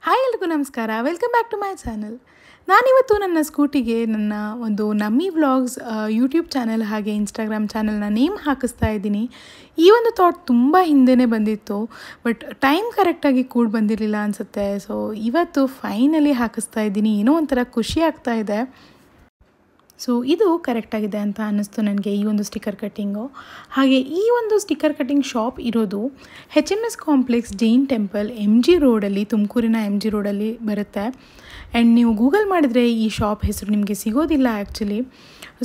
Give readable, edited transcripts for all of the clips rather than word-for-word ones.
Hi ಎಲ್ರಿಗೂ ನಮಸ್ಕಾರ, welcome back to my channel. ನಾನಿವತ್ತು ನನ್ನ ಸ್ಕೂಟಿಗೆ ನನ್ನ ಒಂದು ನಮ್ಮಿ ವ್ಲಾಗ್ಸ್ ಯೂಟ್ಯೂಬ್ ಚಾನಲ್ ಹಾಗೆ ಇನ್ಸ್ಟಾಗ್ರಾಮ್ ಚಾನಲ್ನ ನೇಮ್ ಹಾಕಿಸ್ತಾ ಇದ್ದೀನಿ. ಈ ಒಂದು ಥಾಟ್ ತುಂಬ ಹಿಂದೆನೇ ಬಂದಿತ್ತು, ಬಟ್ ಟೈಮ್ ಕರೆಕ್ಟಾಗಿ ಕೂಡ ಬಂದಿರಲಿಲ್ಲ ಅನಿಸುತ್ತೆ. ಸೊ ಇವತ್ತು ಫೈನಲಿ ಹಾಕಿಸ್ತಾ ಇದ್ದೀನಿ. ಏನೋ ಒಂಥರ ಖುಷಿ ಆಗ್ತಾ ಇದೆ. ಸೊ ಇದು ಕರೆಕ್ಟಾಗಿದೆ ಅಂತ ಅನ್ನಿಸ್ತು ನನಗೆ, ಈ ಒಂದು ಸ್ಟಿಕ್ಕರ್ ಕಟ್ಟಿಂಗು. ಹಾಗೆ ಈ ಒಂದು ಸ್ಟಿಕ್ಕರ್ ಕಟ್ಟಿಂಗ್ ಶಾಪ್ ಇರೋದು HMS complex Jain temple MG ರೋಡಲ್ಲಿ, ತುಮಕೂರಿನ MG ರೋಡಲ್ಲಿ ಬರುತ್ತೆ. ಆ್ಯಂಡ್ ನೀವು ಗೂಗಲ್ ಮಾಡಿದರೆ ಈ ಶಾಪ್ ಹೆಸರು ನಿಮಗೆ ಸಿಗೋದಿಲ್ಲ ಆ್ಯಕ್ಚುಲಿ.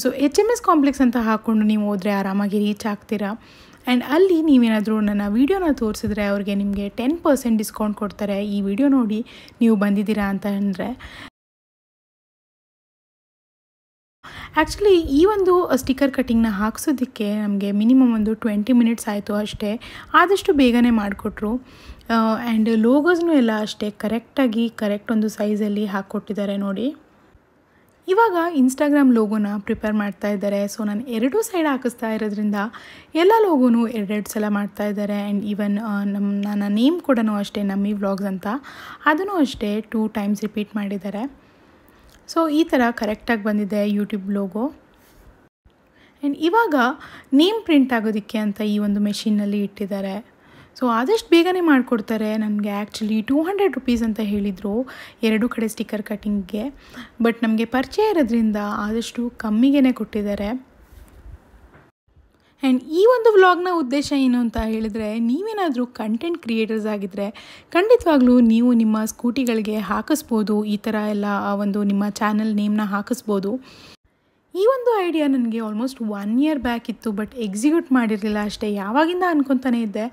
ಸೊ HMS ಕಾಂಪ್ಲೆಕ್ಸ್ ಅಂತ ಹಾಕ್ಕೊಂಡು ನೀವು ಹೋದರೆ ಆರಾಮಾಗಿ ರೀಚ್ ಆಗ್ತೀರಾ. ಆ್ಯಂಡ್ ಅಲ್ಲಿ ನೀವೇನಾದರೂ ನನ್ನ ವೀಡಿಯೋನ ತೋರಿಸಿದ್ರೆ ಅವ್ರಿಗೆ ನಿಮಗೆ 10% ಡಿಸ್ಕೌಂಟ್ ಕೊಡ್ತಾರೆ, ಈ ವಿಡಿಯೋ ನೋಡಿ ನೀವು ಬಂದಿದ್ದೀರಾ ಅಂತ ಅಂದರೆ. ಆ್ಯಕ್ಚುಲಿ ಈ ಒಂದು ಸ್ಟಿಕ್ಕರ್ ಕಟ್ಟಿಂಗ್ನ ಹಾಕ್ಸೋದಕ್ಕೆ ನಮಗೆ ಮಿನಿಮಮ್ ಒಂದು 20 ಮಿನಿಟ್ಸ್ ಆಯಿತು ಅಷ್ಟೇ. ಆದಷ್ಟು ಬೇಗನೆ ಮಾಡಿಕೊಟ್ರು. ಆ್ಯಂಡ್ ಲೋಗೋಸ್ನೂ ಎಲ್ಲ ಅಷ್ಟೇ ಕರೆಕ್ಟ್ ಒಂದು ಸೈಜಲ್ಲಿ ಹಾಕ್ಕೊಟ್ಟಿದ್ದಾರೆ ನೋಡಿ. ಇವಾಗ ಇನ್ಸ್ಟಾಗ್ರಾಮ್ ಲೋಗೋನ ಪ್ರಿಪೇರ್ ಮಾಡ್ತಾ ಇದ್ದಾರೆ. ಸೊ ನಾನು ಎರಡೂ ಸೈಡ್ ಹಾಕಿಸ್ತಾ ಇರೋದ್ರಿಂದ ಎಲ್ಲ ಲೋಗೋನು ಎರಡೆರಡು ಸಲ ಮಾಡ್ತಾ ಇದ್ದಾರೆ. ಆ್ಯಂಡ್ ಈವನ್ ನನ್ನ ನೇಮ್ ಕೂಡ ಅಷ್ಟೇ, ನಮ್ಮಿ ವ್ಲಾಗ್ಸ್ ಅಂತ, ಅದನ್ನು ಅಷ್ಟೇ 2 ಟೈಮ್ಸ್ ರಿಪೀಟ್ ಮಾಡಿದ್ದಾರೆ. ಸೊ ಈ ಥರ ಕರೆಕ್ಟಾಗಿ ಬಂದಿದೆ ಯೂಟ್ಯೂಬ್ ಲೋಗೋ. ಆ್ಯಂಡ್ ಇವಾಗ ನೇಮ್ ಪ್ರಿಂಟ್ ಆಗೋದಕ್ಕೆ ಅಂತ ಈ ಒಂದು ಮೆಷಿನ್ನಲ್ಲಿ ಇಟ್ಟಿದ್ದಾರೆ. ಸೊ ಆದಷ್ಟು ಬೇಗನೆ ಮಾಡಿಕೊಡ್ತಾರೆ. ನನಗೆ ಆ್ಯಕ್ಚುಲಿ 200 ರುಪೀಸ್ ಅಂತ ಹೇಳಿದರು ಎರಡು ಕಡೆ ಸ್ಟಿಕ್ಕರ್ ಕಟ್ಟಿಂಗ್ಗೆ, ಬಟ್ ನಮಗೆ ಪರಿಚಯ ಇರೋದ್ರಿಂದ ಆದಷ್ಟು ಕಮ್ಮಿಗೆ ಕೊಟ್ಟಿದ್ದಾರೆ. ಆ್ಯಂಡ್ ಈ ಒಂದು ವ್ಲಾಗ್ನ ಉದ್ದೇಶ ಏನು ಅಂತ ಹೇಳಿದರೆ, ನೀವೇನಾದರೂ ಕಂಟೆಂಟ್ ಕ್ರಿಯೇಟರ್ಸ್ ಆಗಿದ್ದರೆ ಖಂಡಿತವಾಗ್ಲೂ ನೀವು ನಿಮ್ಮ ಸ್ಕೂಟಿಗಳಿಗೆ ಹಾಕಿಸ್ಬೋದು. ಈ ಥರ ಎಲ್ಲ ಒಂದು ನಿಮ್ಮ ಚಾನಲ್ ನೇಮ್ನ ಹಾಕಿಸ್ಬೋದು. ಈ ಒಂದು ಐಡಿಯಾ ನನಗೆ ಆಲ್ಮೋಸ್ಟ್ 1 ಇಯರ್ ಬ್ಯಾಕ್ ಇತ್ತು, ಬಟ್ ಎಕ್ಸಿಕ್ಯೂಟ್ ಮಾಡಿರಲಿಲ್ಲ ಅಷ್ಟೇ. ಯಾವಾಗಿಂದ ಅನ್ಕೊತಾನೆ ಇದ್ದೆ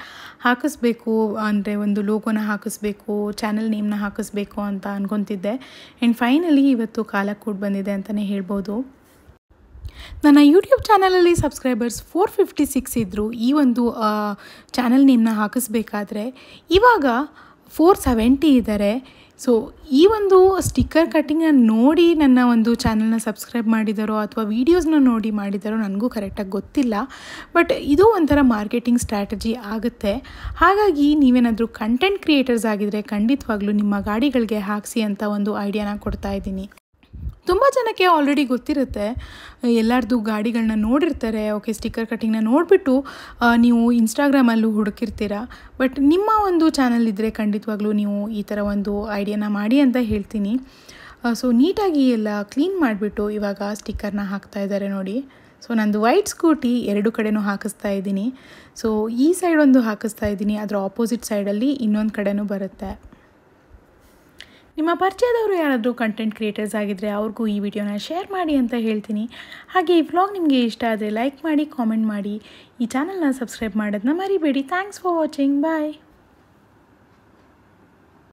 ಹಾಕಿಸ್ಬೇಕು ಅಂದರೆ, ಒಂದು ಲೋಗೋನ ಹಾಕಿಸ್ಬೇಕು, ಚಾನಲ್ ನೇಮ್ನ ಹಾಕಿಸ್ಬೇಕು ಅಂತ ಅನ್ಕೊತಿದ್ದೆ. ಆ್ಯಂಡ್ ಫೈನಲಿ ಇವತ್ತು ಕಾಲಕ್ಕೆ ಕೂಡ ಬಂದಿದೆ ಅಂತಲೇ ಹೇಳ್ಬೋದು. ನನ್ನ ಯೂಟ್ಯೂಬ್ ಚಾನಲಲ್ಲಿ ಸಬ್ಸ್ಕ್ರೈಬರ್ಸ್ 456 ಇದ್ದರು ಈ ಒಂದು ಚಾನಲ್ ನೇಮ್ನ ಹಾಕಿಸ್ಬೇಕಾದ್ರೆ. ಇವಾಗ 470 ಇದ್ದಾರೆ. ಸೊ ಈ ಒಂದು ಸ್ಟಿಕ್ಕರ್ ಕಟ್ಟಿಂಗ್ನ ನೋಡಿ ನನ್ನ ಒಂದು ಚಾನಲ್ನ ಸಬ್ಸ್ಕ್ರೈಬ್ ಮಾಡಿದಾರೋ ಅಥವಾ ವೀಡಿಯೋಸ್ನ ನೋಡಿ ಮಾಡಿದಾರೋ ನನಗೂ ಕರೆಕ್ಟಾಗಿ ಗೊತ್ತಿಲ್ಲ, ಬಟ್ ಇದು ಒಂಥರ ಮಾರ್ಕೆಟಿಂಗ್ ಸ್ಟ್ರಾಟಜಿ ಆಗುತ್ತೆ. ಹಾಗಾಗಿ ನೀವೇನಾದರೂ ಕಂಟೆಂಟ್ ಕ್ರಿಯೇಟರ್ಸ್ ಆಗಿದ್ದರೆ ಖಂಡಿತವಾಗ್ಲೂ ನಿಮ್ಮ ಗಾಡಿಗಳಿಗೆ ಹಾಕಿಸಿ ಅಂತ ಒಂದು ಐಡಿಯಾನ ಕೊಡ್ತಾ ಇದ್ದೀನಿ. ತುಂಬ ಜನಕ್ಕೆ ಆಲ್ರೆಡಿ ಗೊತ್ತಿರುತ್ತೆ, ಎಲ್ಲರದ್ದು ಗಾಡಿಗಳನ್ನ ನೋಡಿರ್ತಾರೆ. ಓಕೆ, ಸ್ಟಿಕ್ಕರ್ ಕಟ್ಟಿಂಗ್ನ ನೋಡಿಬಿಟ್ಟು ನೀವು ಇನ್ಸ್ಟಾಗ್ರಾಮಲ್ಲೂ ಹುಡುಕಿರ್ತೀರ. ಬಟ್ ನಿಮ್ಮ ಒಂದು ಚಾನಲ್ ಇದ್ದರೆ ಖಂಡಿತವಾಗ್ಲೂ ನೀವು ಈ ಥರ ಒಂದು ಐಡಿಯಾನ ಮಾಡಿ ಅಂತ ಹೇಳ್ತೀನಿ. ಸೊ ನೀಟಾಗಿ ಎಲ್ಲ ಕ್ಲೀನ್ ಮಾಡಿಬಿಟ್ಟು ಇವಾಗ ಸ್ಟಿಕ್ಕರ್ನ ಹಾಕ್ತಾ ಇದ್ದಾರೆ ನೋಡಿ. ಸೊ ನಂದು ವೈಟ್ ಸ್ಕೂಟಿ ಎರಡು ಕಡೆನೂ ಹಾಕಿಸ್ತಾ ಇದ್ದೀನಿ. ಸೊ ಈ ಸೈಡ್ ಒಂದು ಹಾಕಿಸ್ತಾ ಇದ್ದೀನಿ, ಅದರ ಆಪೋಸಿಟ್ ಸೈಡಲ್ಲಿ ಇನ್ನೊಂದು ಕಡೆನೂ ಬರುತ್ತೆ. ನಿಮ್ಮ ಪರಿಚಯದವರು ಯಾರಾದರೂ ಕಂಟೆಂಟ್ ಕ್ರಿಯೇಟರ್ಸ್ ಆಗಿದ್ದರೆ ಅವ್ರಿಗೂ ಈ ವಿಡಿಯೋನ ಶೇರ್ ಮಾಡಿ ಅಂತ ಹೇಳ್ತೀನಿ. ಹಾಗೆ ಈ ವ್ಲಾಗ್ ನಿಮಗೆ ಇಷ್ಟ ಆದರೆ ಲೈಕ್ ಮಾಡಿ, ಕಾಮೆಂಟ್ ಮಾಡಿ, ಈ ಚಾನಲ್ನ ಸಬ್ಸ್ಕ್ರೈಬ್ ಮಾಡೋದನ್ನ ಮರಿಬೇಡಿ. Thanks for watching. ಬಾಯ್.